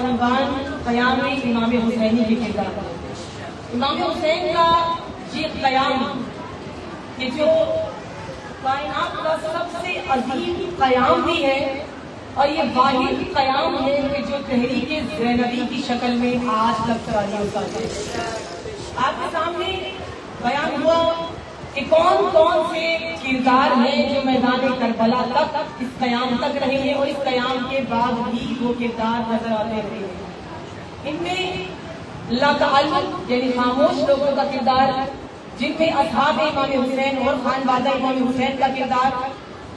عنوان قیام امام حسینی کے کردار ہے۔ امام حسین کا یہ قیام کہ جو کائنات کا سب سے عظیم قیام بھی ہے اور یہ واحد قیام ہے کہ جو تحریک زینبی کی شکل میں آج تک جاری ہوتا ہے۔ آپ کے سامنے بیان ہوا کہ کون کون سے کردار ہیں جو میدان کربلا تک اس قیام تک رہے ہیں اور اس قیام کے بعد بھی وہ کردار نظر آتے رہے ہیں۔ ان میں لا تعلق یعنی خاموش لوگوں کا کردار، جن میں اصحاب امام حسین اور خانوادہ امام حسین کا کردار،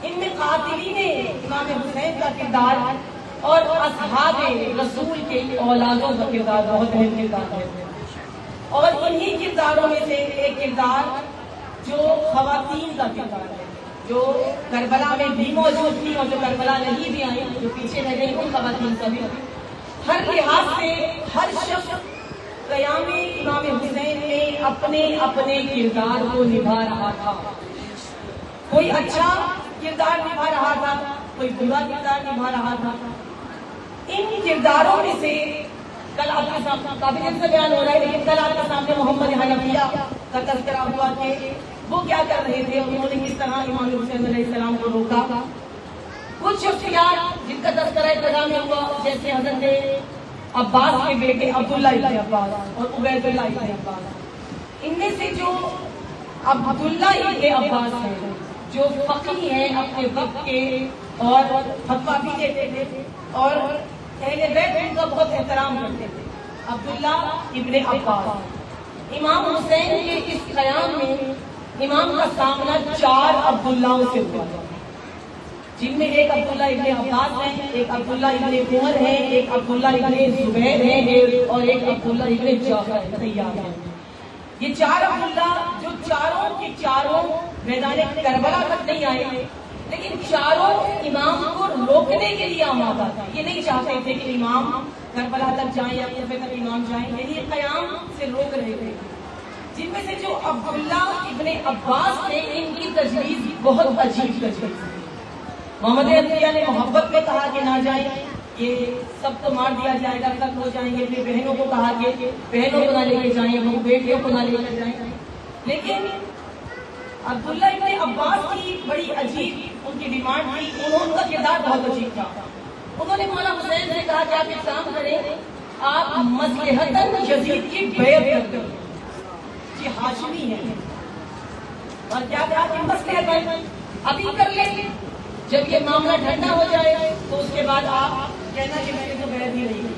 ان میں قاتلین امام حسین کا کردار اور اصحاب رسول کے اولادوں کا کردار بہت اہم کردار ہے۔ اور انہی کرداروں میں سے ایک کردار جو خواتین کا کردار ہے، جو کربلا میں بھی موجود تھی اور جو کربلا نہیں بھی آئی، جو پیچھے رہ گئی، ان خواتین کا بھی ہر لحاظ سے ہر شخص قیام امام حسین میں اپنے اپنے کردار کو نبھا رہا تھا۔ کوئی اچھا کردار نبھا رہا تھا، کوئی برا کردار نبھا رہا تھا۔ ان کرداروں میں سے کل آپ کے سامنے قابلیت سے بیان ہو رہا ہے، لیکن کل آپ کے سامنے محمد حنفیہ کا تذکرہ ہوا کہ وہ کیا کر رہے تھے، انہوں نے کس طرح امام حسین علیہ السلام کو روکا۔ کچھ شخصیات جن کا تذکرہ ابتدا میں ہوا، جیسے حضرت عباس کے بیٹے عبداللہ ابن عباس اور عبید اللہ ابن عباس، ان میں سے جو عبداللہ ابن عباس ہیں، جو فقیہ ہیں اپنے وقت کے اور فتویٰ بھی دیتے تھے اور اہل بیت ان کا بہت احترام کرتے تھے، عبداللہ ابن عباس، امام حسین کے اس قیام میں امام کا سامنا 4 عبداللہ سے ہوا، جن میں ایک عبداللہ ابن عباس ہیں، ایک عبداللہ ابن عمر ہیں، ایک عبداللہ ابن زبیر ہیں اور ایک عبداللہ ابن جعفر طیار ہیں۔ یہ 4 عبداللہ جو چاروں کے چاروں میدان کربلا تک نہیں آئے، لیکن چاروں امام کو روکنے کے لیے آمادہ تھے۔ یہ نہیں چاہتے تھے کہ امام کربلا تک جائیں یا کوفہ تک امام جائیں، یعنی قیام سے روک رہے تھے۔ جن میں سے جو عبداللہ ابن عباس نے، ان کی تجویز بہت عجیب تجویز ہے۔ محمد عطیہ نے محبت میں کہا کہ نہ جائیں، یہ سب کو مار دیا جائے گا، قتل ہو جائیں گے۔ اپنی بہنوں کو کہا کہ بہنوں کو نہ لے کے جائیں، وہ بیٹیوں کو نہ لے کر جائیں۔ لیکن عبداللہ ابن عباس کی بڑی عجیب ان کی ڈیمانڈ تھی، ان کا کردار بہت عجیب تھا۔ انہوں نے مولا حسین سے کہا کہ آپ ایک کام کریں، آپ مصلحتاً یزید کی بیعت کر دیں، یہ ہاشمی ہے، اور کیا کہا کہ مصلحتاً ابھی کر لیں، جب یہ معاملہ ٹھنڈا ہو جائے تو اس کے بعد آپ کہنا کہ میں نے تو بیعت ہی نہیں کی۔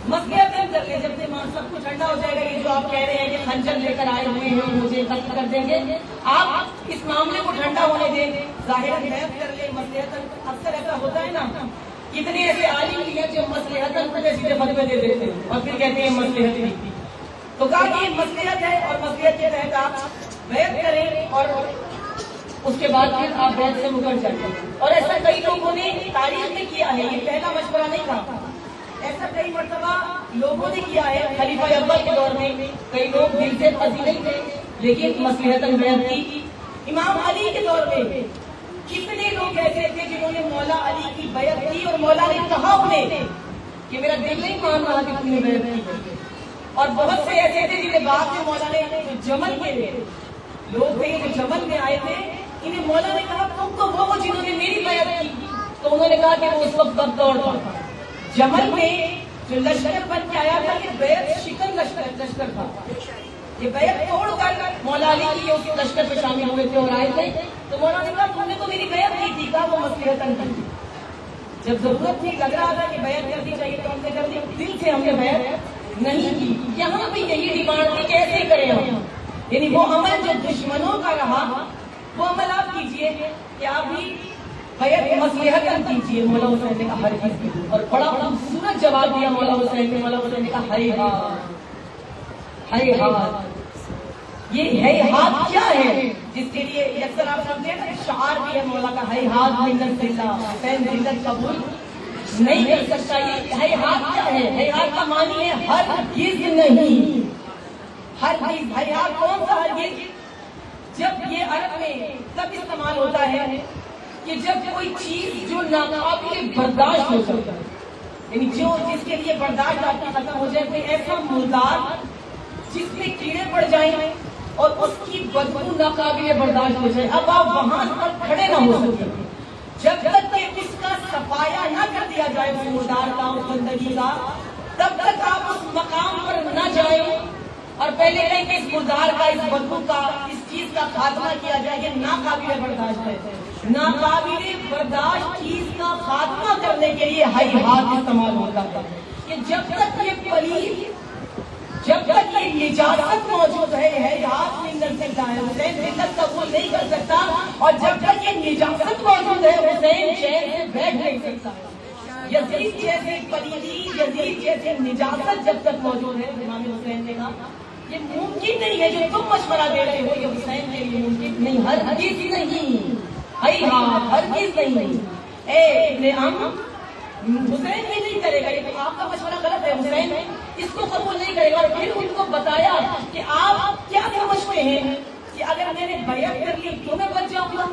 مصلحتاً کر لیں، جب سب کچھ ٹھنڈا ہو جائے گا، یہ جو آپ کہہ رہے ہیں کہ خنجر لے کر آئے ہوئے ہیں مجھے قتل کر دیں گے، آپ اس معاملے کو ٹھنڈا ہونے دیں، ظاہر بیعت کر لیں مصلحتاً۔ اکثر ایسا ہوتا ہے نا، کتنے ایسے عالم بھی ہیں جو مصلحتاً سیدھے فتوے دے دیتے ہیں اور پھر کہتے ہیں مصلحت نہیں۔ تو کہا کہ یہ مصلحت ہے اور مصلحت کے تحت آپ بیعت کریں اور اس کے بعد پھر آپ بیعت سے مکر جائیں۔ اور ایسا کئی لوگوں نے تاریخ میں کیا ہے، یہ پہلا مشورہ نہیں تھا، ایسا کئی مرتبہ لوگوں نے کیا ہے۔ خلیفہ اول کے دور میں کئی لوگ دل سے راضی نہیں تھے لیکن مصلحتاً بیعت کی۔ امام علی کے دور میں کتنے لوگ ایسے تھے جنہوں نے مولا علی کی بیعت کی اور مولا نے کہا انہیں کہ میرا دل نہیں مان رہا کہ تم نے بیعت کی، اور بہت سے ایسے تھے جنہیں بعد میں مولا نے جمل کے لوگ تھے جو جمل میں آئے تھے، انہیں مولا نے کہا تم تو وہ جنہوں نے میری بیعت کی، تو انہوں نے کہا کہ وہ اس وقت کب دوڑ تھا جمل میں جو لشکر بن کے آیا تھا، یہ بیعت شکن لشکر تھا، یہ بیعت توڑ کر مولا علی کی اس لشکر پہ شامل ہوئے تھے اور آئے تھے۔ تو مولا نے کہا تم نے تو میری بیعت کی تھی، کہا وہ مصلحتاً کی، جب ضرورت تھی لگ رہا تھا کہ بیعت کرنی چاہیے تو ہم نے کر دی، دل سے ہم نے بیعت نہیں کی۔ یہاں بھی یہی ڈیمانڈ تھی کیسے کریں ہم، یعنی وہ عمل جو دشمنوں کا رہا وہ عمل آپ کیجئے کہ آپ بھی بیعت مصلحتاً کیجئے۔ مولا حسین نے کہا ہرگز نہیں، اور بڑا خوبصورت جواب دیا مولا حسین نے۔ مولا حسین نے کہا ہائے ہاتھ، ہائے ہاتھ، یہ ہے ہاتھ کیا ہے جس کے لیے اکثر آپ سمجھے نا شعار بھی ہے مولا کا، ہے ہاتھ منت اللہ، حسین ذلت قبول نہیں کر سکتا۔ یہ ہے ہاتھ کیا ہے؟ ہے ہاتھ کا معنی ہے ہرگز نہیں، ہرگز۔ ہے ہاتھ کون سا ہرگز؟ جب یہ عرب میں تب استعمال ہوتا ہے کہ جب کوئی چیز جو ناقابل برداشت ہو جائے، یعنی جس کے لیے برداشت آپ کی ختم ہو جائے، کوئی ایسا مردار جس میں کیڑے پڑ جائیں اور اس کی بدبو ناقابل برداشت ہو جائے، اب آپ وہاں پر کھڑے نہ ہو سکیں جب تک کہ اس کا صفایا نہ کر دیا جائے اس مردار کا، اس گندگی کا، تب تک آپ اس مقام پر نہ جائیں اور پہلے کہیں کہ اس مردار کا، اس بدبو کا، اس چیز کا خاتمہ کیا جائے. یہ ناقابل برداشت ہے. ناقابل برداشت چیز کا خاتمہ کرنے کے لیے ہائی ہاتھ استعمال ہوتا ہے کہ جب تک یہ پلید، جب تک یہ نجاست موجود ہے، ہاتھ نہیں کر سکتا ہے حسین، ملت قبول نہیں کر سکتا، اور جب تک یہ نجاست موجود ہے حسین چین سے بیٹھ نہیں سکتا ہے. یزید جیسے پلیدی، یزید جیسے نجاست جب تک موجود ہے، امام حسین نے کہا یہ ممکن نہیں ہے جو تم مشورہ دے رہے ہو، یہ حسین کے لیے ممکن نہیں، ہرگز نہیں، ہائی ہاتھ ہرگز نہیں. اے ابن عم، حسین بھی نہیں کرے گا، یہ تو آپ کا مشورہ غلط ہے، حسین اس کو قبول نہیں کرے گا. اور پھر ان کو بتایا کہ آپ کیا سمجھتے ہیں کہ اگر میں نے بیعت کر لی تو میں بچ جاؤں گا؟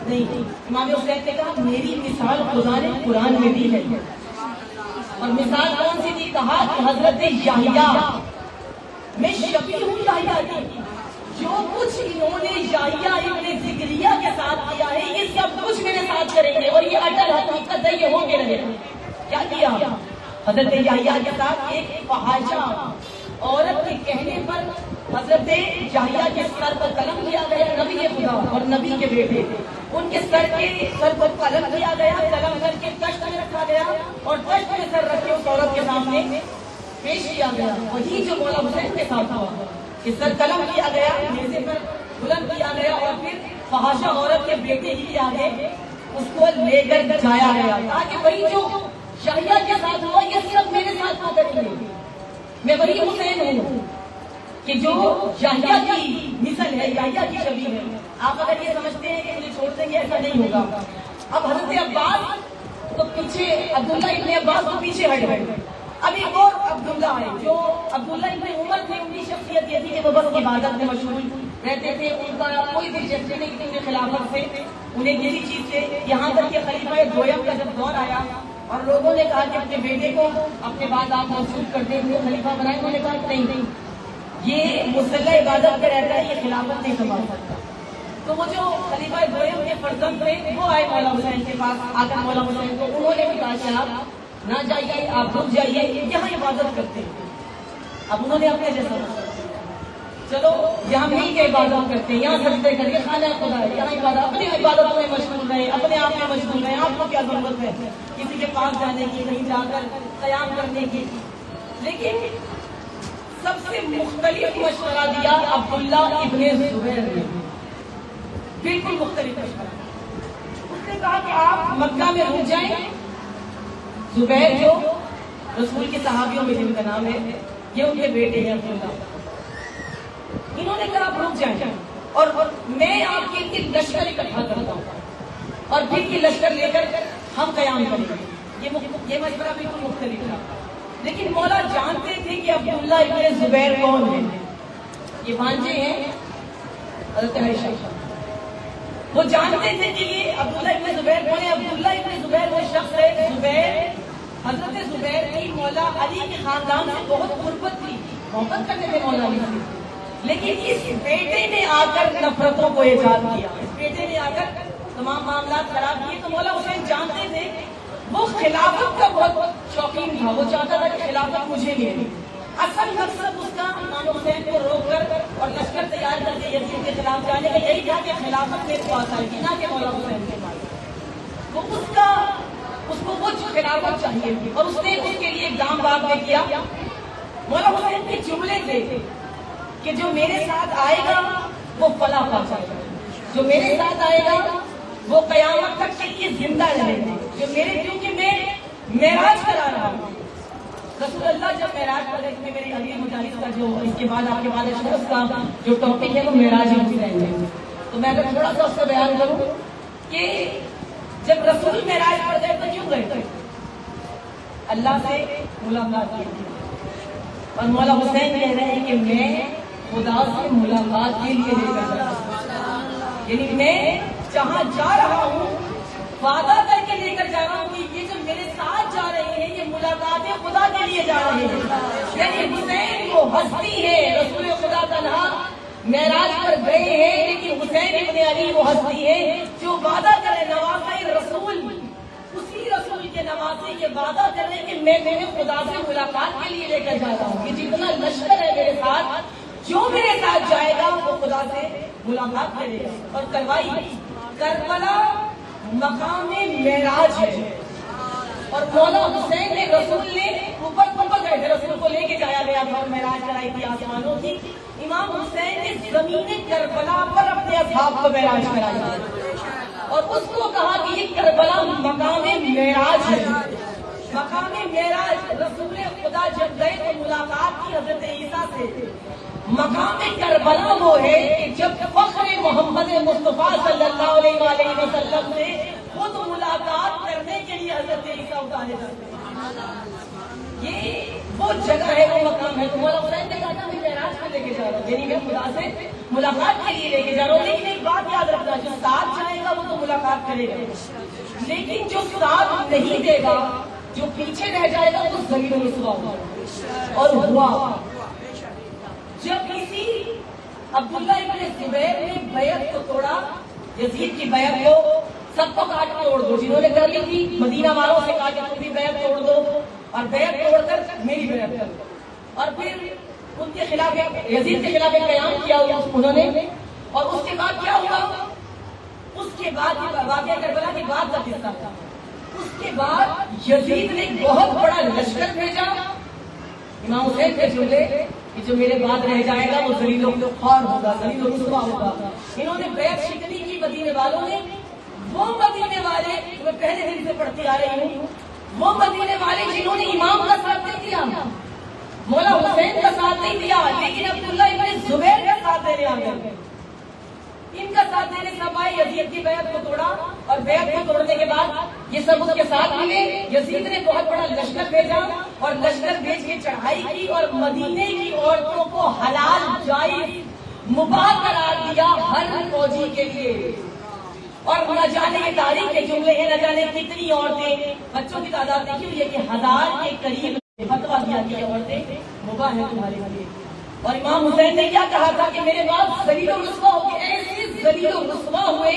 نہیں. امام حسین نے کہا میری مثال خدا نے قرآن میں دی ہے، اور مثال کون سی دی؟ کہا کہ حضرت یحییٰ، میں شبیہ ہوں یحییٰ کی، جو کچھ انہوں نے یحییٰ ابن زکریا کے ساتھ کیا ہے یہ سب کچھ میرے ساتھ کریں گے، اور یہ اٹل حقیقت ہے، یہ ہوں گے رہے. کیا کیا حضرت یحییٰ کے ساتھ؟ ایک فحاشہ عورت کے کہنے پر حضرت یحییٰ کے سر پر قلم کیا گیا، نبی خدا اور نبی کے بیٹے، ان کے سر پر قلم کیا گیا، قلم کر کے کشت میں رکھا گیا، اور کشت میں سر رکھ کے اس عورت کے سامنے پیش کیا گیا. وہی جو مولا حسین کے ساتھ ہوا کہ سر قلم کیا گیا، نیزے پر بلند کیا گیا، اور پھر فحاشہ عورت کے بیٹے ہی آگے اس کو لے کر جایا گیا تاکہ وہی جو یحییٰ کے ساتھ ہوا یہ سب میرے ساتھ نہ کریں گے. میں وہی حسین ہوں کہ جو یحییٰ کی مثل ہے، یحییٰ کی شبیہ ہے. آپ اگر یہ سمجھتے ہیں کہ مجھے چھوڑ دیں گے، ایسا نہیں ہوگا. اب حضرت عباس تو پیچھے، عبداللہ ابن عباس تو پیچھے ہٹ گئے. اب ایک اور عبداللہ ہے جو عبداللہ ابن عمر تھے، ان کی شخصیت یہ تھی کہ وہ بس عبادت میں مشغول رہتے تھے، ان کا کوئی دلچسپی نہیں کہ انہیں خلافت سے، انہیں کسی چیز سے، یہاں تک کہ خلیفہ دویم کا جب دور آیا اور لوگوں نے کہا کہ اپنے بیٹے کو اپنے بعد آپ منسوخ کر دیں، خلیفہ بنائیں، انہوں نے کہا نہیں، یہ مسلح عبادت میں رہتا ہے، یہ خلافت نہیں سنبھال سکتا. تو وہ جو خلیفہ دویم کے فرزند تھے وہ آئے مولا حسین کے پاس، آ کر مولا حسین کو انہوں نے بھی کہا کہ آپ نہ جائیے، آپ رک جائیے، یہاں عبادت کرتے ہیں. اب انہوں نے اپنے جیسا چلو یہاں مل کے عبادت کرتے ہیں، یہاں سجدے کریے، خانہ خدا ہے، یہاں عبادت، اپنی عبادت میں مشغول رہے، اپنے آپ میں مشغول رہے. آپ کو کیا ضرورت ہے کسی کے پاس جانے کی، کہیں جا کر قیام کرنے کی؟ لیکن سب سے مختلف مشورہ دیا عبداللہ ابن زبیر نے، بالکل مختلف مشورہ. اس نے کہا کہ آپ مکہ میں رک جائیں. زبیر جو رسول کے صحابیوں میں جن کا نام ہے، یہ ان کے بیٹے ہیں عبداللہ. انہوں نے کہا آپ رک جائیں اور میں آپ کے لیے لشکر اکٹھا کرتا ہوں اور پھر یہ لشکر لے کر ہم قیام کریں گے. یہ مشورہ بالکل مختلف تھا. لیکن مولا جانتے تھے کہ عبداللہ ابن زبیر کون ہے. یہ بھانجے ہیں حضرت عائشہ. وہ جانتے تھے کہ یہ عبداللہ ابن زبیر کون ہے. عبداللہ ابن زبیر وہ شخص ہے، زبیر حضرت زبیر کی مولا علی کے خاندان سے بہت قربت تھی، محبت کرتے تھے مولا علی سے. لیکن اس بیٹے نے آ کر نفرتوں کو ایجاد کیا، اس بیٹے نے آ کر تمام معاملات خراب کیے. تو مولا حسین جانتے تھے وہ خلافت کا بہت شوقین تھا، وہ چاہتا تھا کہ خلافت مجھے ملے. اصل مقصد اس کا امام حسین کو روک کر اور لشکر تیار کر کے یزید کے خلاف جانے کا یہی تھا کہ خلافت میرے پاس آئے گی، نہ کہ مولا حسین کے پاس. وہ اس کو وہ خلافت چاہیے تھی اور اس نے اس کے لیے اقدام بعد میں کیا. مولا حسین کے جملے تھے کہ جو میرے ساتھ آئے گا وہ فلاح پا جائے گا، جو میرے ساتھ آئے گا وہ قیامت تک کے لیے زندہ رہے گا. جو میرے، کیونکہ میں معراج کرا رہا ہوں. رسول اللہ جب معراج پر دیکھنے میرے علی مجالس کا جو اس کے بعد آپ کے بعد شخص کا جو ٹاپک ہے وہ معراج حسین ہے. تو میں اگر تھوڑا سا اس کا بیان کروں کہ جب رسول معراج پر گئے تو کیوں گئے تھے؟ اللہ سے ملاقات کی. اور مولا حسین کہہ رہے ہیں کہ میں خدا سے ملاقات کے لیے لے کر جا رہا ہوں، یعنی میں جہاں جا رہا ہوں وعدہ کر کے لے کر جا رہا ہوں کہ یہ جو میرے ساتھ جا رہے ہیں یہ لیے جا رہے ہیں. یعنی حسین وہ ہستی ہے، رسول خدا تنہا معراج پر گئے ہیں، لیکن حسین ابن علی وہ ہستی ہے جو وعدہ کرے نواسۂ رسول، اسی رسول کے نواسے یہ وعدہ کرے کہ میں خدا سے ملاقات کے لیے لے کر جاتا ہوں کہ جتنا لشکر ہے میرے ساتھ، جو میرے ساتھ جائے گا وہ خدا سے ملاقات کرے گا. اور کروائی. کربلا مقام معراج ہے، اور مولا حسین نے رسول نے اوپر گئے تھے، رسول کو لے کے جایا گیا تھا اور معراج کرائی تھی آسمانوں کی. امام حسین نے زمین کربلا پر اپنے اصحاب کو معراج کرایا اور اس کو کہا کہ یہ کربلا مقام معراج ہے. مقام معراج رسول خدا جب گئے تو ملاقات کی حضرت عیسیٰ سے. مقام کربلا وہ ہے کہ جب فخر محمد مصطفیٰ صلی اللہ علیہ وآلہ وسلم سے خود ملاقات کرنے کے لیے حضرت عیسیٰ اتارے جاتے ہیں. یہ وہ جگہ ہے، وہ مقام ہے. تو مولا حسین نے کہا تھا میں معراج پر لے کے جا رہا ہوں، یعنی میں خدا سے ملاقات کے لیے لے کے جا رہا ہوں. لیکن ایک بات یاد رکھنا، جو ساتھ جائے گا وہ تو ملاقات کرے گا، لیکن جو ساتھ نہیں دے گا، جو پیچھے رہ جائے گا وہ ذلیل و رسوا ہوگا. اور ہوا جب کسی عبداللہ ابن زبیر نے بیعت کو توڑا، یزید کی بیعت کو، سب کو کاٹ توڑ دو، جنہوں نے کر لی تھی مدینہ والوں سے کہا کہ تم بھی بیعت توڑ دو اور بیعت توڑ کر میری بیعت کر دو. اور پھر ان کے خلاف یزید کے خلاف ایک بیان کیا انہوں نے. اور اس کے بعد کیا ہوا؟ اس کے بعد واقعہ کربلا کی بات کا قصہ تھا. اس کے بعد یزید نے بہت بڑا لشکر بھیجا امام حسین کے جملے کہ جو میرے بعد رہ جائے گا وہ ذلیل و خوار ہوگا، ذلیل و رسوا ہوگا. انہوں نے بیعت شکنی کی مدینے والوں نے. وہ مدینے والے میں پہلے دن سے پڑھتی آ رہی ہوں، وہ مدینے والے جنہوں نے امام کا ساتھ نہیں دیا، مولا حسین کا ساتھ نہیں دیا، لیکن عبداللہ ابن زبیر کا ساتھ دینے آ گئے. ان کا ساتھ دینے سب آئے، یزید کی بیعت کو توڑا اور بیعت کو توڑنے کے بعد یہ سب اس کے ساتھ ملے. یزید نے بہت بڑا لشکر بھیجا اور لشکر بھیج کے چڑھائی کی اور مدینے کی عورتوں کو حلال جائز مباح قرار دیا ہر فوجی کے لیے. اور نہ جانے یہ تاریخ کے جملے ہیں، نہ جانے کتنی عورتیں، بچوں کی تعداد دیکھی ہوئی ہے کہ 1000 کے قریب فتویٰ دیا کہ عورتیں مباح ہیں تمہارے لیے. اور امام حسین نے کیا کہا تھا کہ میرے بعد ذلیل و رسوا ہو گئے، ایسے ذلیل و رسوا ہوئے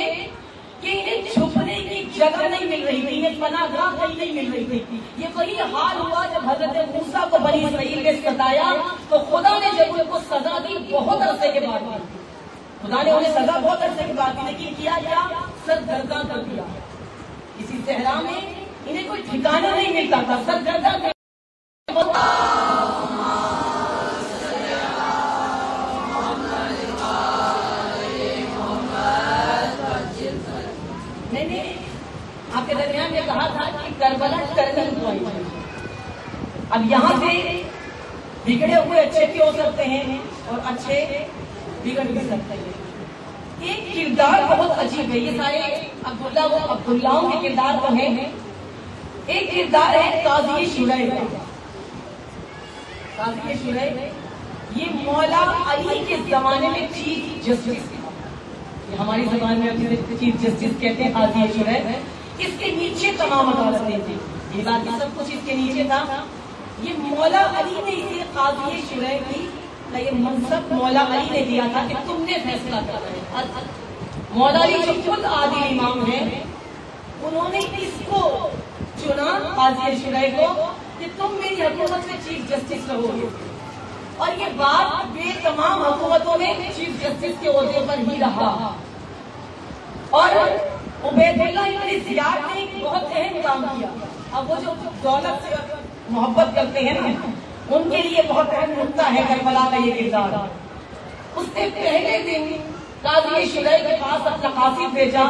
کہ انہیں چھپنے کی جگہ نہیں مل رہی تھی، انہیں پناہ گاہ کہیں نہیں مل رہی تھی. یہ وہی حال ہوا جب حضرت موسیٰ کو بنی اسرائیل نے ستایا تو خدا نے جب ان کو سزا دی بہت عرصے کے بعد، خدا نے انہیں سزا بہت عرصے کے بعد دی، لیکن کیا سرگرداں کر دیا. کسی صحرا میں انہیں کوئی ٹھکانہ نہیں ملتا تھا، سرگرداں کر میں نے آپ کے درمیان یہ کہا تھا کہ کربلا ٹرننگ پوائنٹ ہے. اب یہاں سے بگڑے ہوئے اچھے بھی ہو سکتے ہیں اور اچھے بگڑ بھی سکتے ہیں. ایک کردار بہت عجیب ہے، یہ سارے عبداللہوں کے کردار تو ہیں. ایک کردار ہے قاضی شریح کا. قاضی شریح یہ مولا علی کے زمانے میں چیف جسٹس تھا. ہماری زبان میں چیف جسٹس کہتے ہیں قاضی شریح. اس کے نیچے تمام عدالتیں تھیں، یہ باقی سب کچھ اس کے نیچے تھا. یہ مولا علی نے اسے قاضی شریح کی یہ منصب مولا علی نے دیا تھا کہ تم نے فیصلہ کرنا ہے. مولا علی جو خود عادل امام ہیں، انہوں نے اس کو چنا قاضی شریح کو کہ تم میری حکومت میں چیف جسٹس رہو گے. اور یہ بات بے تمام حکومتوں میں چیف جسٹس کے عہدے پر ہی رہا. اور عبید اللہ ابن زیاد نے ایک بہت اہم کام کیا. اب وہ جو دولت سے محبت کرتے ہیں نا، ان کے لیے بہت اہم نقطہ ہے کربلا کا یہ کردار. اس نے پہلے دن قاضی شریح کے پاس اپنا قاصد بھیجا،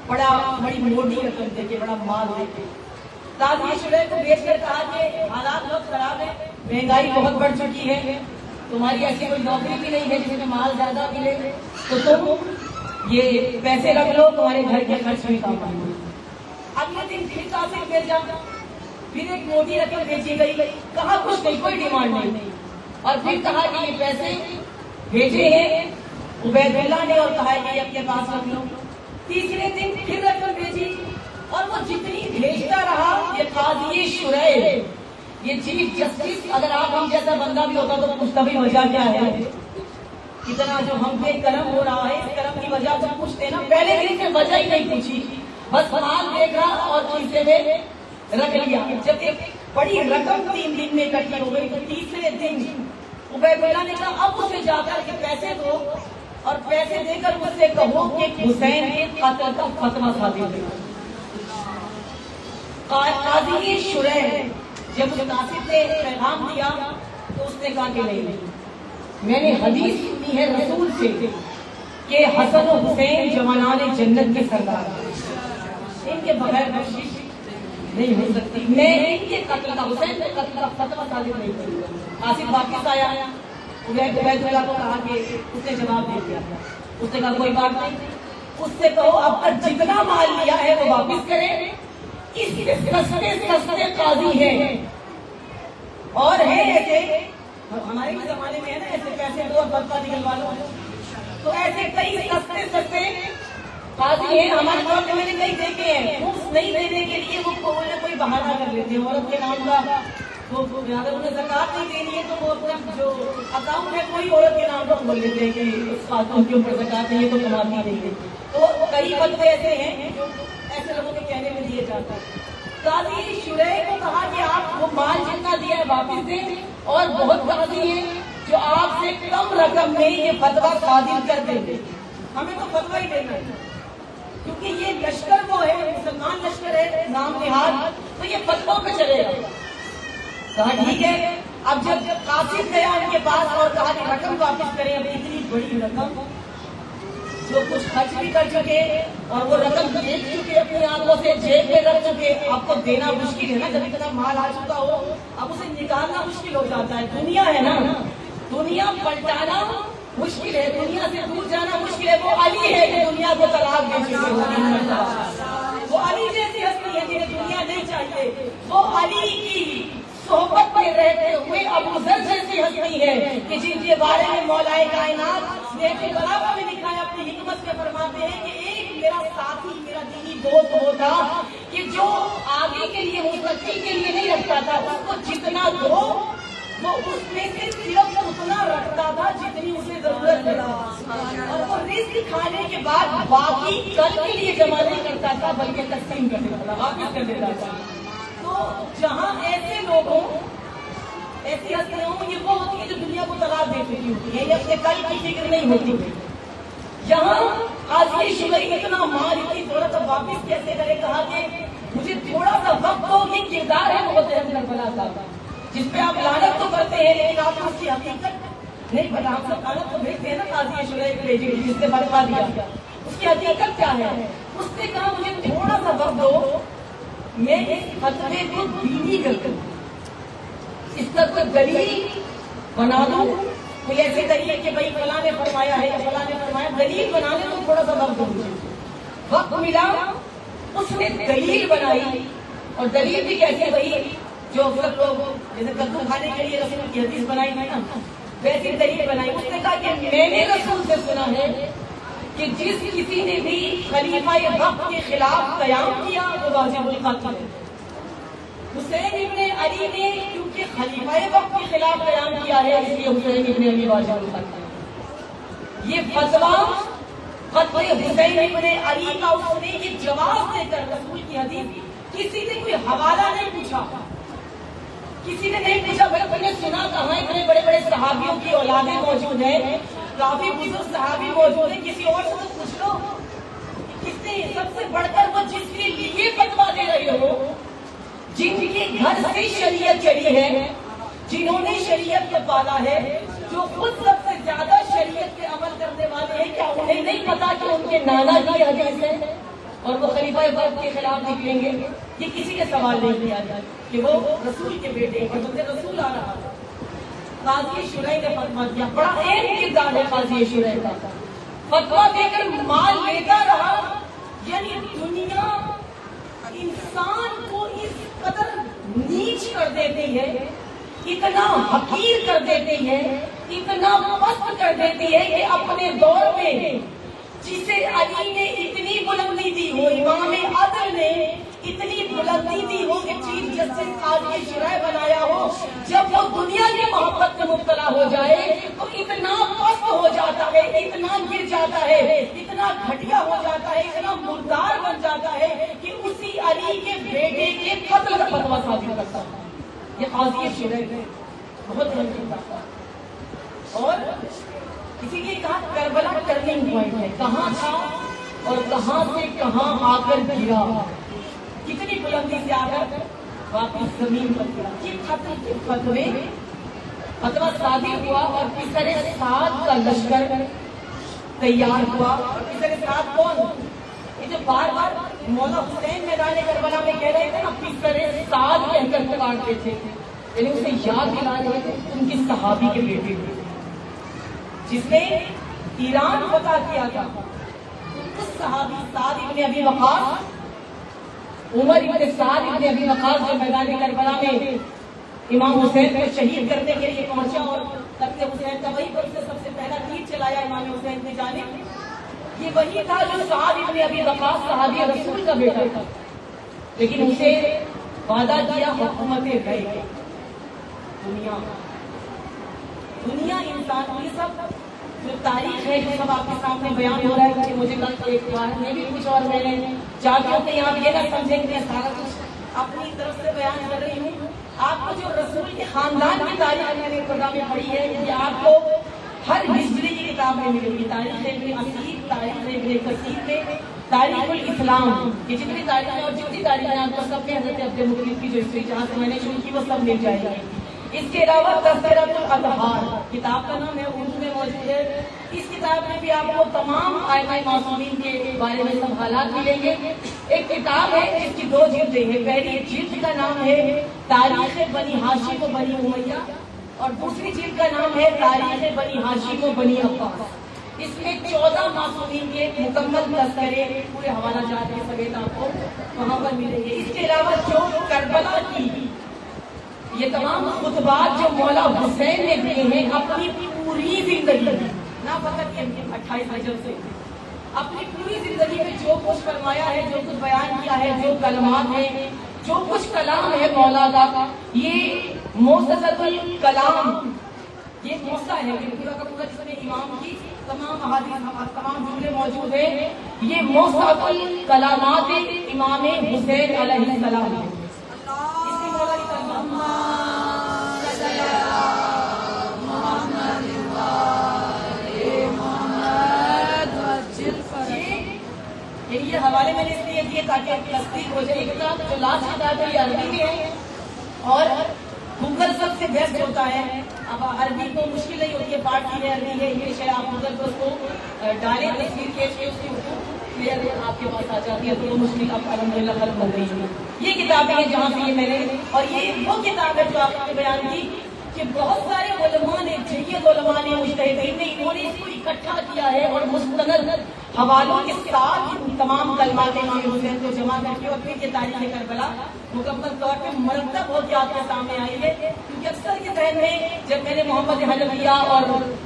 بڑی موٹی رقم دے کے، بڑا مال دے کے. قاضی شریح کو بھیج کر کہا کہ حالات بہت خراب ہے، مہنگائی بہت بڑھ چکی ہے، تمہاری ایسی کوئی نوکری بھی نہیں ہے جس میں مال زیادہ ملے، تو تم یہ پیسے رکھ لو، تمہارے گھر کے خرچ بھی کام آئیں گے. اگلے دن پھر قاصد بھیجا، پھر ایک موٹی رقم بھیجی گئی. کہا کچھ نہیں، کوئی ڈیمانڈ نہیں. اور پھر کہا کہ یہ پیسے بھیجے ہیں عبید اللہ نے اور کہا کہ یہ اپنے پاس رکھ لو. تیسرے دن پھر رقم بھیجی اور وہ جتنی بھیجتا رہا یہ قاضی شریح یہ چیف جسٹس اگر آپ ہم جیسا بندہ بھی ہوتا تو پوچھتا بھی وجہ کیا ہے، اتنا جو ہم پہ کرم ہو رہا ہے، اس کرم کی وجہ سے پوچھتے نا، پہلے دن سے وجہ ہی نہیں پوچھی، بس مال دیکھا اور کیسے میں رکھ لیا۔ جب ایک بڑی رقم 3 دن میں اکٹھی ہو گئی تو تیسرے دن عبید اللہ نے کہا اب اسے جا کر کے پیسے دو اور پیسے دے کر مجھ سے کہو کہ حسین کے قتل کا فتویٰ صادر کرو۔ قاضی شریح جب اس قاصد نے پیغام دیا تو اس نے کہا کہ نہیں، میں نے حدیث سنی ہے رسول سے کہ حسن و حسین جوانان جنت کے سردار، ان کے بغیر بخشش نہیں ہو سکتی، میں ان کے قتل کا، حسین کے قتل کا فتویٰ صادر نہیں کروں گا۔ قاصد واپس آیا، عبید اللہ کو کہا کہ اس نے جواب دے دیا، اس نے کہا کوئی بات نہیں، اس سے کہو اب جتنا مال لیا ہے وہ واپس کرے، اس کے سستے قاضی ہیں اور ہے ایسے ہمارے بھی زمانے میں ہے نا، ایسے پیسے دو اور بدفا نکلوا لو، تو ایسے کئی سستے قاضی ہیں ہمارے دور میں، میں نے کئی دیکھے ہیں، گھوس نہیں دینے کے لیے وہ کوئی بہانہ کر لیتے ہیں، عورت کے نام کا اگر انہیں زکات نہیں دینی ہے تو وہ اپنا جو اکاؤنٹ ہے کوئی عورت کے نام پر بول لیتے ہیں کہ اس خاتون کے اوپر زکات نہیں ہے تو کماتی نہیں ہے، تو کئی بندے ایسے ہیں جو ایسے لوگوں کے کہنے میں دیے جاتا ہے۔ قاضی شریح کو کہا کہ آپ وہ مال جتنا دیا ہے واپس دیں، اور بہت قاضی ہیں جو آپ سے کم رقم میں یہ فتویٰ صادر کر دیں گے، ہمیں تو فتویٰ ہی دینا ہے کیونکہ یہ لشکر وہ ہے، مسلمان لشکر ہے نام نہاد، تو یہ فتویٰ پہ چلے گا۔ کہا ٹھیک ہے، اب جب قاصد گیا ان کے پاس اور کہا کہ رقم واپس کریں، اب اتنی بڑی رقم جو کچھ خرچ بھی کر چکے اور وہ رقم دیکھ چکے اپنی آنکھوں سے، جیب میں رکھ چکے، اب تو دینا مشکل ہے نا، جب اتنا مال آ چکا ہو اب اسے نکالنا مشکل ہو جاتا ہے، دنیا ہے نا، دنیا پلٹانا مشکل ہے، دنیا سے دور جانا مشکل ہے۔ وہ علی ہے کہ دنیا کو طلاق دے چکے، وہ علی جیسی ہستی ہے جنہیں دنیا نہیں چاہیے، وہ علی کی صحبت میں رہتے ہوئے ابو ذر جیسی ہستی ہے کہ جن کے بارے میں مولا کائنات نے بلاغہ میں لکھا ہے، اپنی حکمت سے فرماتے ہیں کہ ایک میرا ساتھی، میرا دینی دوست وہ تھا کہ جو آگے کے لیے مستقبل کے لیے نہیں رکھتا تھا، اس کو جتنا دو وہ اس میں سے صرف اتنا رکھتا تھا جتنی اسے ضرورت ہے، اور وہ رزق کھانے کے بعد باقی کل کے لیے جمع نہیں کرتا تھا بلکہ تقسیم کر دیتا تھا، واپس کر دیتا تھا۔ تو جہاں ایسے لوگ ہوں، ایسی ہستیاں ہوں، یہ وہ ہوتی ہے جو دنیا کو طلاق دے چکی ہوتی ہے، یہ اپنے کل کی فکر نہیں ہوتی۔ یہاں قاضی شریح اتنا مال، اتنی دولت اب واپس کیسے کرے؟ کہا کہ مجھے تھوڑا سا وقت دو، یہ کردار ہے محترم کربلا کا جس پہ آپ لعنت تو کرتے ہیں لیکن آپ کو اس کی حقیقت نہیں پتا۔ ہم سب لعنت تو بھیجتے ہیں نا قاضی شریح کو بھیجے جس نے برپا دیا، اس کی حقیقت کیا ہے؟ اس نے کہا مجھے تھوڑا سا وقت دو، میں اس فتوے کو دینی کر دوں، اس کا کوئی دلیل بنا دوں، کوئی ایسے دلیل کہ بھائی فلاں نے فرمایا ہے یا فلاں نے فرمایا، دلیل بنانے تو تھوڑا سا وقت دوں۔ وقت ملا، اس نے دلیل بنائی، اور دلیل بھی کیسے بھائی جو سب لوگ جیسے کدو کھانے کے لیے رسول کی حدیث بنائی ہے نا، ویسی دلیل بنائی۔ اس نے کہا کہ میں نے رسول سے سنا ہے کہ جس کسی نے بھی خلیفہ حق کے خلاف قیام کیا وہ واجب القتل ہے۔ حسین ابن علی نے کیونکہ خلیفہ وقت کے خلاف قیام کیا ہے، اس لیے حسین ابن علی واجب القتل ہے۔ یہ فتویٰ قتل حسین ابن علی کا اس نے یہ جواب دے کر رسول کی حدیث، کسی نے کوئی حوالہ نہیں پوچھا، کسی نے نہیں پوچھا بھائی تم نے سنا کہاں اتنے بڑے بڑے صحابیوں کی اولادیں موجود ہیں، کافی بزرگ صحابی موجود ہیں، کسی اور سے تو پوچھ لو، کس نے سب سے بڑھ کر وہ جس کے لیے فتویٰ دے رہے ہو، جن کے گھر سے شریعت چلی ہے، جنہوں نے شریعت کو پالا ہے، جو خود سب سے زیادہ شریعت کے عمل کرنے والے ہیں، کیا انہیں نہیں پتا کہ ان کے نانا کی حدیث ہے اور وہ خلیفہ وقت کے خلاف نکلیں گے؟ یہ کسی نے سوال نہیں کیا جائے کہ وہ رسول کے بیٹے اور بندے رسول آ رہا تھا۔ قاضی شریح نے فتویٰ دیا، بڑا اہم کردار ہے قاضی شریح کا، فتویٰ دے کر مال لیتا رہا، یعنی دنیا انسان کو اس قدر نیچ کر دیتی ہے، اتنا حقیر کر دیتی ہے، اتنا پست کر دیتی ہے کہ اپنے دور میں جسے علی نے اتنی بلندی دی ہو، امام عدل نے اتنی بلندی دی ہو کہ چیف جسٹس قاضی شرح بنایا ہو، جب وہ دنیا کی محبت میں مبتلا ہو جائے تو اتنا پست ہو جاتا ہے، اتنا گر جاتا ہے، اتنا گھٹیا ہو جاتا ہے، اتنا مردار بن جاتا ہے کہ اسی علی کے بیٹے کے قتل کا فتویٰ صادر کرتا ہے۔ یہ قاضی شرح ہے، بہت رنجیدہ تھا۔ اور اسی لیے کہا کربلا ٹرننگ پوائنٹ ہے، کہاں تھا اور کہاں سے کہاں آ کر گرا، کتنی بلندی سے آ کر واپس زمین پر گرا۔ یہ قتل کے فتویٰ صادر ہوا اور پسر سعد کا لشکر تیار ہوا۔ اور پسر سعد کون؟ یہ جو بار بار مولا حسین میدان کربلا میں کہہ رہے تھے نا پسر سعد کہہ کر پکارتے تھے، یعنی اسے یاد دلا رہے تھے ان کی صحابی کے بیٹے تھے جس نے ایران فتح کیا تھا۔ اس صحابی سعد ابن ابی وقاص، عمر ابن سعد ابن ابی وقاص جو میدان کربلا میں امام حسین کو شہید کرنے کے لیے پہنچا اور تخت حسین کا وہی پر سے سب سے پہلا تیر چلایا امام حسین کی جانب، یہ وہی تھا جو سعد ابن ابی وقاص صحابی رسول کا بیٹا تھا، لیکن اسے وعدہ کیا حکومت غیب، دنیا انسان کی سب جو تاریخ ہے جو سب آپ کے سامنے بیان ہو رہا ہے کہ مجھے کل ایک بار میں بھی کچھ اور میں نے چاہتی ہوں کہ آپ یہ نہ سمجھیں کہ سارا کچھ اپنی طرف سے بیان کر رہی ہوں۔ آپ کو جو رسول کے خاندان کی تاریخ میں نے پڑھی ہے یہ آپ کو ہر ہسٹری کی کتاب میں ملے گی، تاریخ ابن اسیر، تاریخ ابن کثیر میں، تاریخ الاسلام، یہ جتنی تاریخیں اور جتنی تاریخیں آپ کو سب میں حضرت عبد المطلب کی جو ہسٹری جہاں سے میں نے شروع کی وہ سب مل جائے گی۔ اس کے علاوہ تذکرۃ الاطہار کتاب کا نام ہے، اردو میں موجود ہے۔ اس کتاب میں بھی آپ کو تمام ائمہ معصومین کے بارے میں سب حالات ملیں گے۔ ایک کتاب ہے جس کی 2 جلدیں ہیں، پہلی جلد کا نام ہے تاریخ بنی ہاشم و بنی امیہ اور دوسری جلد کا نام ہے تاریخ بنی ہاشم و بنی عباس۔ اس میں 14 معصومین کے مکمل تذکرے پورے حوالہ جات کے سمیت آپ کو وہاں پر ملیں گے۔ اس کے علاوہ جو کربلا کی یہ تمام خطبات جو مولا حسین نے دیے ہیں اپنی پوری زندگی، نہ فقط یہ 28 رجب سے، اپنی پوری زندگی میں جو کچھ فرمایا ہے، جو کچھ بیان کیا ہے، جو کلمات ہیں، جو کچھ کلام ہے مولا کا، یہ موسیقۃ الکلام، یہ موسیقہ ہے کہ پورا کا پورا جس میں امام کی تمام احادیث تمام جملے موجود ہیں، یہ موسیقۃ الکلامات امام حسین علیہ السلام ہے۔ یہ حوالے میں نے اس لیے دیے تاکہ تصدیق ہو جائے گا۔ جو لاسٹ کتاب ہے یہ عربی میں ہے اور گوگل سب سے بیسٹ ہوتا ہے۔ اب عربی کو مشکل نہیں ہوتی ہے، فارسی ہے، عربی ہے، انگلش ہے، آپ گوگل کو اس کو ڈالیں تصویر کھینچ کے اس کی کلیئر آپ کے پاس آ جاتی ہے، تو وہ مشکل آپ الحمدللہ ختم ہو گئی ہے۔ یہ کتابیں ہیں جہاں سے یہ میں نے، اور یہ وہ کتاب ہے جو آپ نے بیان کی کہ بہت سارے علماء نے، جید علماء نے، مجتہدین نے، انہوں نے اس کو اکٹھا کیا ہے اور مستند حوالوں کے ساتھ تمام کلمات امام حسین کو جمع کر کے اور پھر یہ تاریخ کربلا مکمل طور پہ مرتب ہو کے آپ کے سامنے آئی ہے۔ کیونکہ اکثر کے ذہن میں جب میں نے محمد حنفیہ اور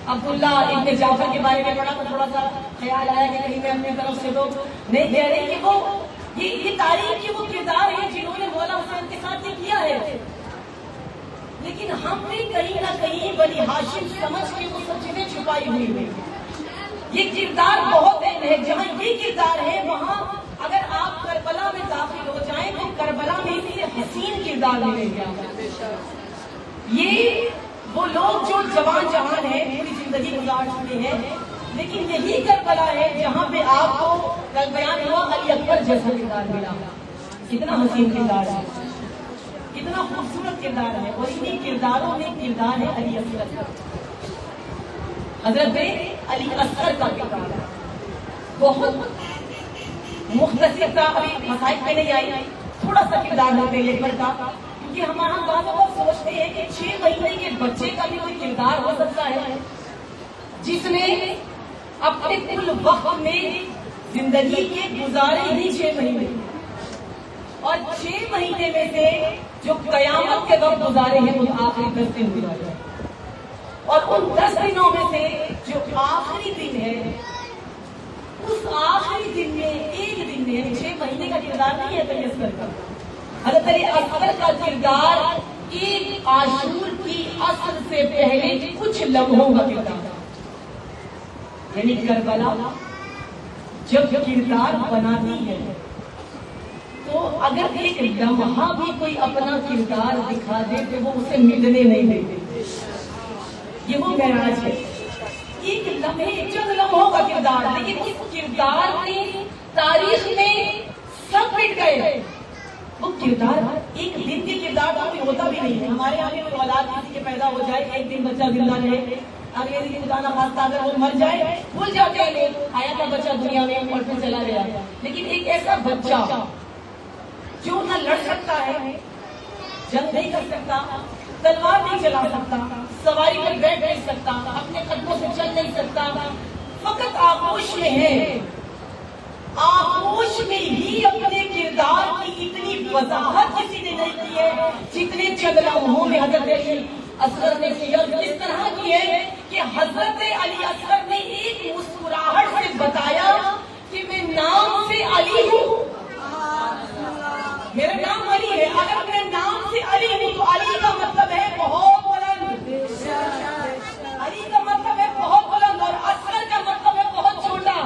عبداللہ ابن جعفر کے بارے میں پڑھا تو تھوڑا سا خیال آیا کہ کہیں میں اپنی طرف سے تو نہیں کہہ رہی کہ وہ یہ تاریخ کے وہ کردار ہیں جنہوں نے مولا حسین کے ساتھ یہ کیا ہے، لیکن ہم نے کہیں نہ کہیں بنی ہاشم سمجھ کے وہ سب چیزیں چھپائی ہوئی ہیں۔ یہ کردار بہت اہم ہے، جہاں یہ کردار ہے وہاں اگر آپ کربلا میں داخل ہو جائیں تو کربلا میں اس سے حسین کردار ملیں گے۔ یہ وہ لوگ جو جوان جہان ہیں، پوری زندگی گزار چکے ہیں، لیکن یہی کربلا ہے جہاں پہ آپ کو کل بیان ہوا علی اکبر جیسا کردار ملا۔ کتنا حسین کردار ہے، کتنا خوبصورت کردار ہے، اور انہیں کرداروں میں کردار ہے علی اکبر کا، حضرت علی اصغر کا کردار ہے۔ بہت مختصر تھا، ابھی مسائل میں نہیں آئی، تھوڑا سا کردار ہے علی اکبر کا، کیونکہ ہمارا بعض لوگ سوچتے ہیں کہ 6 مہینے کے بچے کا بھی کوئی کردار ہو سکتا ہے جس نے اپنے کل وقت میں زندگی کے گزارے ہی 6 مہینے، اور 6 مہینے میں سے جو قیامت کے وقت گزارے ہیں وہ آخری 10 دن گزارے ہیں، اور ان 10 دنوں میں سے جو آخری دن ہے اس آخری دن میں ایک دن میں 6 مہینے کا کردار نہیں ہے علی اصغر کا، حضرت علی اصغر کا کردار ایک عاشور کی عصر سے پہلے کچھ لمحوں کا کردار، یعنی کربلا جب کردار بناتی ہے تو اگر ایک لمحہ بھی کوئی اپنا کردار دکھا دے تو وہ اسے مٹنے نہیں دیتے. یہ وہ معراج ہے، ایک لمحے چند لمحوں کا کردار، لیکن اس کردار نے تاریخ میں سب مٹ گئے. وہ کردار ایک دن کے کردار کا کوئی ہوتا بھی نہیں ہے. ہمارے یہاں کوئی اولاد کسی کے پیدا ہو جائے، ایک دن بچہ زندہ رہے، اگلے دن خدا نہ خواستہ اگر وہ مر جائے بھول جاتے ہیں لوگ، آیا تھا بچہ دنیا میں اور پھر چلا گیا. لیکن ایک ایسا بچہ جو نہ لڑ سکتا ہے، جنگ نہیں کر سکتا، تلوار نہیں چلا سکتا، سواری پر بیٹھ نہیں سکتا، اپنے قدموں سے چل نہیں سکتا، فقط آغوش میں ہے. آغوش میں ہی اپنے کردار کی اتنی وضاحت کسی نے نہیں کی ہے جتنے چند لمحوں میں حضرت علی اصغر نے کیا. اس طرح کی ہے کہ حضرت علی اصغر نے ایک مسکراہٹ سے بتایا کہ میں نام سے علی ہوں، میرا نام علی ہے. اگر میں نام سے علی ہوں تو علی کا مطلب ہے بہت بلند، علی کا مطلب ہے بہت بلند، اور اصغر کا مطلب ہے بہت چھوٹا.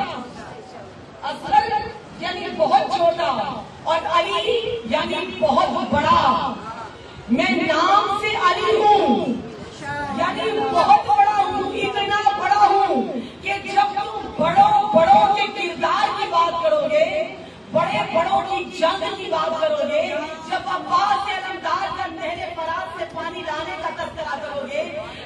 اصغر یعنی بہت چھوٹا اور علی یعنی بہت بڑا. میں نام سے علی ہوں یعنی بہت بڑا ہوں، اتنا بڑا ہوں کہ جب تم بڑوں کے کردار کی بات کرو گے، بڑوں کی جنگ کی بات کرو گے، جب عباس علمدار کا نہر فرات سے پانی لانے کا تذکرہ کرو گے،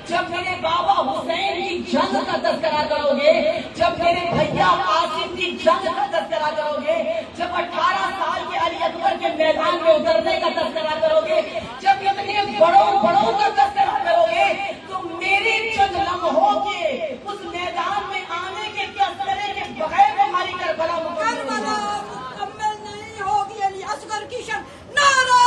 جب میرے بابا حسین کی جنگ کا تذکرہ کرو گے، جب میرے بھیا قاسم کی جنگ کا تذکرہ کرو گے، جب 18 سال کے علی اکبر کے میدان میں اترنے کا تذکرہ کرو گے، جب اتنے بڑوں کا تذکرہ کرو گے تو میرے چند لمحوں کے اس میدان میں آنے کے تذکرے کے بغیر ہماری کربلا مکمل نہیں ہوگی. علی اصغر کی شان نعرہ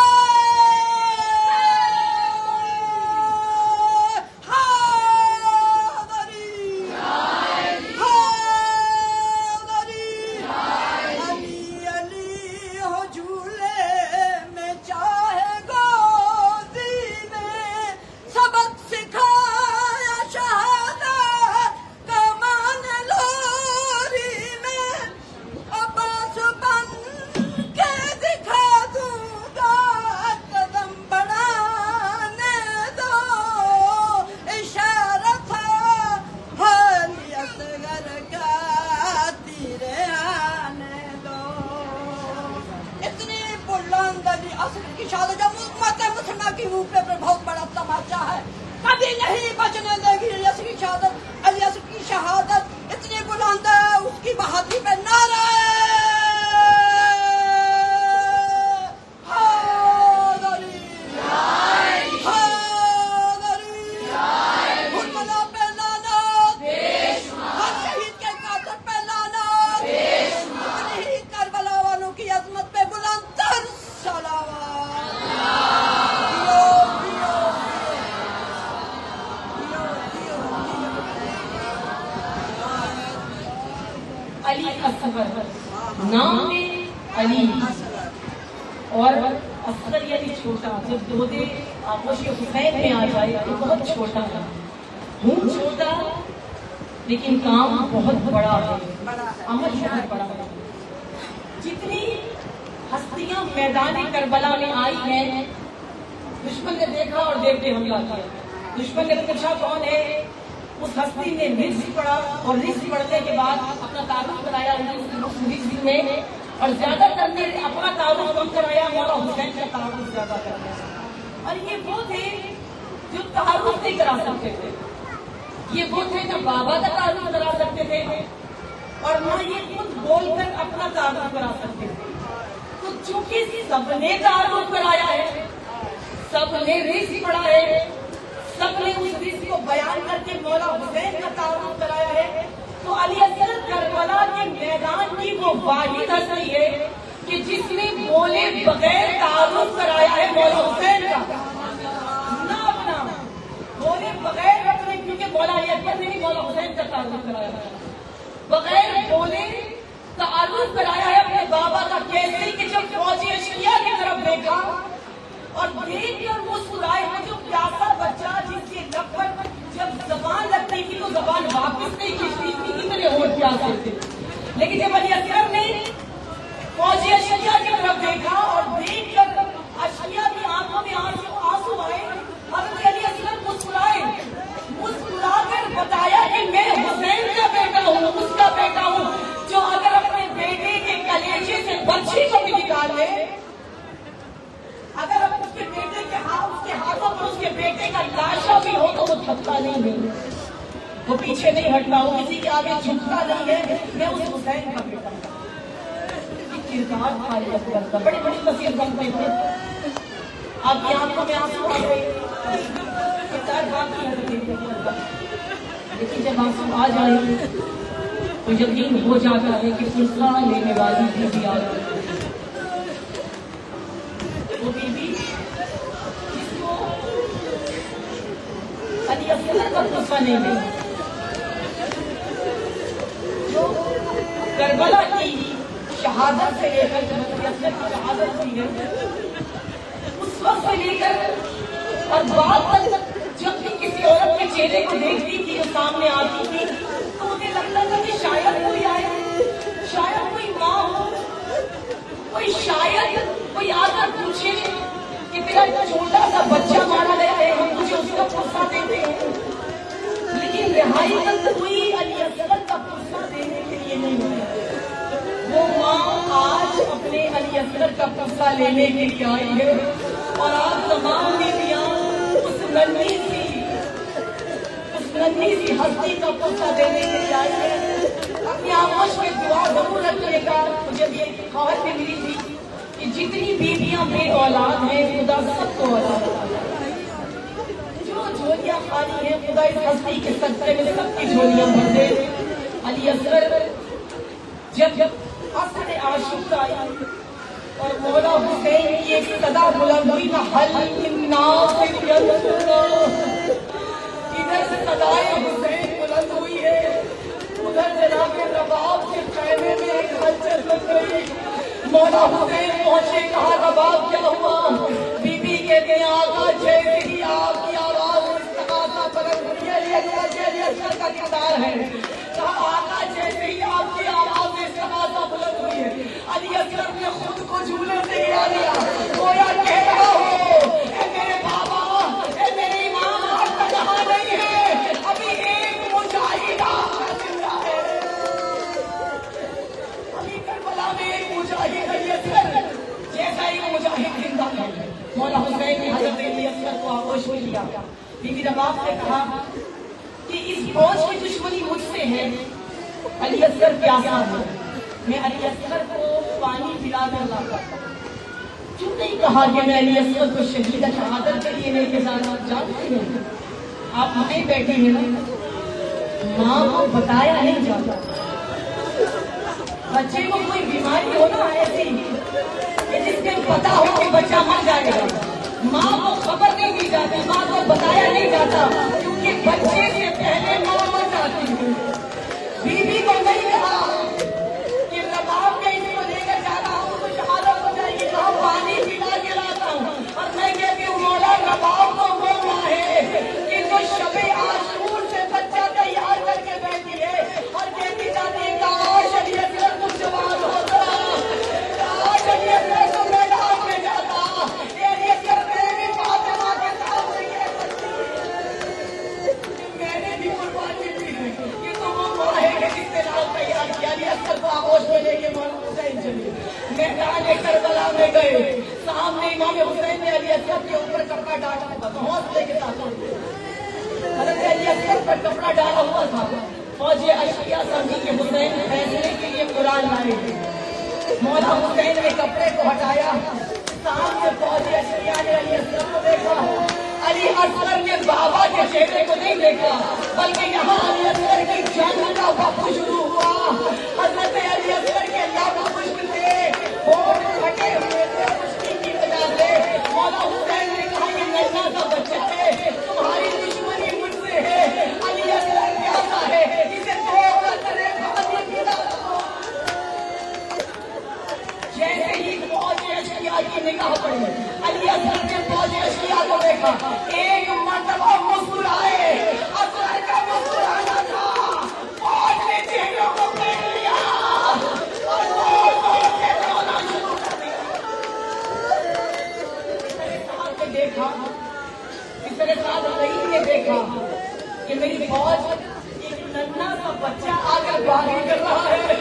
نام میں علی اور اصغر یعنی چھوٹا. جب دودے آغوش حسین میں آ جائے تو بہت چھوٹا ہے، ہوں چھوٹا لیکن کام بہت بڑا ہے، عمل بہت بڑا ہے. جتنی ہستیاں میدان کربلا میں آئی ہیں، دشمن نے دیکھا اور دیکھتے حملہ کیا. دشمن نے پوچھا کون ہے، اس ہستی نے رزق پڑھا اور رزق پڑھنے کے بعد اپنا تعارف کرایا رزق میں، اور زیادہ تر نے اپنا تعارف کم کرایا، مولا حسین کا تعارف زیادہ کرایا. اور یہ وہ تھے جو تعارف نہیں کرا سکتے تھے، یہ وہ تھے جو بابا کا تعارف کرا سکتے تھے اور نہ یہ خود بول کر اپنا تعارف کرا سکتے تھے. تو چونکہ سب نے تعارف کرایا ہے، سب نے رزق پڑھا ہے، سب نے اس رزق کو بیان کر کے مولا حسین کا تعارف کرایا ہے، تو علی اصغر کربلا کے میدان کی وہ واحد ہستی ہے کہ جس نے بولے بغیر تعارف کرایا ہے مولا حسین کا. نہ اپنا بولے بغیر اپنے، کیونکہ مولا علی اکبر نے بھی مولا حسین کا تعارف کرایا ہے، بغیر بولے تعارف کرایا ہے اپنے بابا کا. کیسے کہ جب فوجی اشقیاء کی طرف دیکھا اور دیکھ کر مسکرائے. جو پیاسا بچہ جس کے لب پر جب زبان لگتی تھی تو زبان واپس نہیں کھینچتی تھی, اتنے ہونٹ پیاسے تھے. لیکن جب علی اصغر نے فوجی اشقیہ کی طرف دیکھا اور دیکھ کر اشقیہ کی آنکھوں میں آنسو آئے, حضرت علی اصغر مسکرائے. مسکرا کر بتایا کہ میں حسین کا بیٹا ہوں, اس کا بیٹا ہوں جو اگر اپنے بیٹے کے کلیجے سے برچھی کو بھی نکال لے, اگر اس کے بیٹے کے ہاتھوں پر اس کے بیٹے کا لاشا بھی ہو تو وہ تھکتا نہیں ہے, وہ پیچھے نہیں ہٹتا, وہ کسی کے آگے جھکتا نہیں ہے. میں اس حسین کا بیٹا ہوں. کردار تھا علی اصغر کا, بڑی بڑی تصویر بنتے تھے. آپ کی آنکھوں میں آنسو آ گئے, کردار باقی ہے. لیکن جب آنسو آ جائے تو یقین ہو جاتا ہے کہ فیصلہ لینے والی بیوی آ گئی. وہ بیوی جس کو علی اصغر کا غصہ نہیں ملا, جو کربلا کی شہادت سے لے کر علی اصغر کی شہادت ہوئی ہے اس وقت سے لے کر اور بعد تک جب بھی کسی عورت کے چہرے کو دیکھتی تھی, جو سامنے آتی تھی, تو مجھے لگتا تھا کہ شاید کوئی آئے, شاید کوئی ماں ہو, کوئی شاید کوئی آ کر پوچھے کہ تیرا چھوٹا سا بچہ مارا گیا ہے, ہم تجھے اس کا پرسہ دیتے ہیں. لیکن رہائی تک کوئی علی اصغر کا پرسہ دینے کے لیے نہیں آیا. وہ ماں آج اپنے علی اصغر کا پرسہ لینے کے لیے آئی ہے, اور آپ تمام بیویاں اس ننھی سی ہستی کا پرسہ دینے کے لیے آئی ہے. اپنی آغوش میں دعا ضرور رکھنے کا. مجھے یہ خبر بھی ملی تھی کہ جتنی بیویاں بے اولاد ہیں خدا سب کو اولاد عطا کرے. جو جھولیاں خالی ہیں خدا اس ہستی کے صدقے میں سب کی جھولیاں بھر دے. علی اصغر جب عصر عاشق آئی اور مولا حسین کی ایک صدا بلند ہوئی نا, حل الناس ینظرون, ادھر سے صدائے حسین بلند ہوئی ہے, ادھر جناب رباب کے خیمے میں ایک ہلچل لگ گئی. مولا حسین پہنچے, کہا رباب کیا ہوا؟ بی بی کہتے ہیں آقا جیسے ہی آپ کی آواز استغاثہ بلند ہوئی ہے, علی اصغر کا کردار ہے. کہا آقا جیسے ہی آپ کی آواز استغاثہ بلند ہوئی ہے, علی اصغر نے خود کو جھولے سے گرا دیا. گویا کہہ رہا ہو اے میرے بابا, اے میرے امام, آپ کا جہاں نہیں ہے, ابھی ایک مجاہد آپ کا زندہ ہے. ابھی کربلا میں ایک مجاہد علی اصغر جیسا ایک مجاہد زندہ ہے. مولا حسین نے حضرت علی اصغر کو آغوش میں لیا. بی بی رباب نے کہا کہ اس فوج کی دشمنی مجھ سے ہے, علی اصغر پیاسا ہے, میں علی اصغر کو پانی پلا کر لاتا. کیوں نہیں کہا کہ میں علی اصغر کو شہید شہادت کے لیے لے کے جانا جانتی ہوں؟ آپ وہیں بیٹھے ہیں نا, ماں کو بتایا نہیں جاتا. بچے کو کوئی بیماری ہو نا ایسی کہ جس سے پتا ہو کہ بچہ مر جائے گا, ماں کو خبر نہیں دی جاتی, ماں کو بتایا نہیں جاتا, کیونکہ بچے سے پہلے ماں مر جاتی ہے. بیوی کو نہیں کہا کہ رباب میں اس کو لے کر جا رہا ہوں تو شہادت ہو جائے گی, کہا پانی پلا کے لاتا ہوں. اور میں کہتی ہوں مولا رباب کو وہ ماں ہے کہ جو شب عاشور سے بچہ تیار کر کے بیٹھی ہے اور کہتی جاتی ہے کاش علی اصغر تم جوان ہوتا, کاش علی اصغر تم میدان میں جاتا, علی اصغر میں بھی فاطمہ کے سامنے یہ بچی میں نے بھی قربانی دی ہے کہ تم وہ ماں ہے کہ جس نے لال تیار کیا. علی اصغر کو آغوش میں لے کے مولا حسین چلے, میدان کربلا میں گئے. سامنے امام حسین نے علی اصغر کے اوپر کپڑا ڈالا تھا, حوصلے کے ساتھ حضرت علی اصغر پر کپڑا ڈالا ہوا تھا. فوج اشقیہ سمجھی کہ حسین فیصلے کے لیے قرآن لائے تھے. مولا حسین نے کپڑے کو ہٹایا, سامنے فوج اشقیہ نے علی اصغر کو دیکھا. علی اصغر نے بابا کے چہرے کو نہیں دیکھا, بلکہ یہاں علی اصغر کی جنگ کا وقت شروع ہوا. حضرت علی اصغر کے لب خشک تھے, ہونٹ پھٹے ہوئے تھے خشکی کی وجہ سے. مولا حسین نے کہا یہ ننھا سا بچہ ہے, تمہاری دشمنی مجھ سے ہے. علی اصغر پیاسا ہے, اسے دھوکہ کرے پانی پلا دو. جیسے ہی فوج اشقیہ کی نگاہ پڑی, میرے ساتھ رہی نے دیکھا کہ میری فوج ایک ننھا سا بچہ آ کر باغی کر رہا ہے،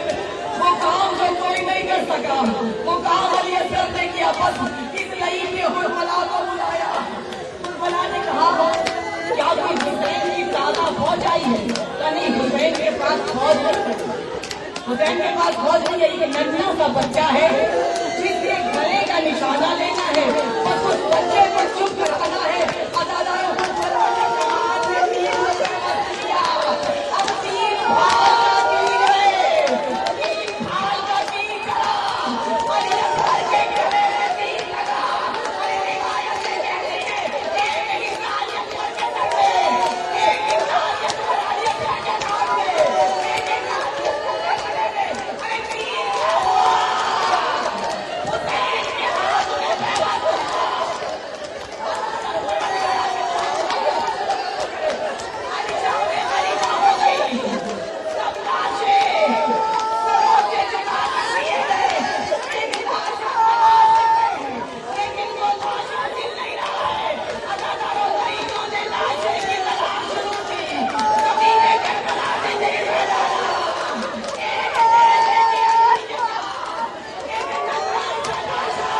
وہ کام جو کوئی نہیں کر سکا، وہ کام علی اصغر نے کیا، بس اس لئیم نے حرملا کو بلایا۔ حرملا نے کہا کیا کوئی حسین کی تازہ فوج آئی ہے؟ نہیں، حسین کے پاس فوج نہیں ہے، حسین کے پاس فوج نہیں ہے، یہ ننھا سا بچہ ہے جس کے گلے کا نشانہ لینا ہے، بس اس بچے کو چپ کرانا ہے۔ عدالت حرملا نے کہا کہ تین بچے مت کیا، اب تین بھائی کا تین ہے، تین بھائی کا تین کرا، علی اصغر کے گلے میں تین لگا، اور روایتیں کہتی ہیں ایک انسان اکبر کے سر پہ، ایک انسان اکبر علی اصغر کے نام پہ، ایک انسان اکبر کے گلے میں، ارے تین کیا ہوا؟ حسین کے ہاتھ میں پیدا ہوا، علی شاہ میں غریبہ ہو گئی، سب لاشیں سروں کے جگہ کر دیے گئے، ایک لاشا آواز کرتے ہیں لیکن وہ لاشا مل نہیں رہا ہے۔ اداکاروں شہیدوں نے لاشیں کی تلاش شروع کی، کبھی نے کربلا سے دل میں ڈالا، ایک جیسے کہ علی کے ساتھ ایک ننھا سا لاشا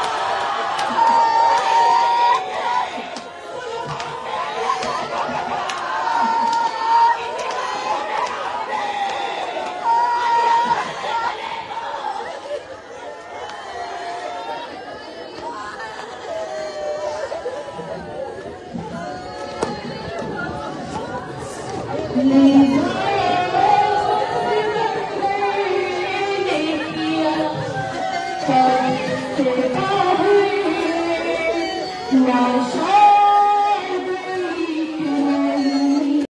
Nash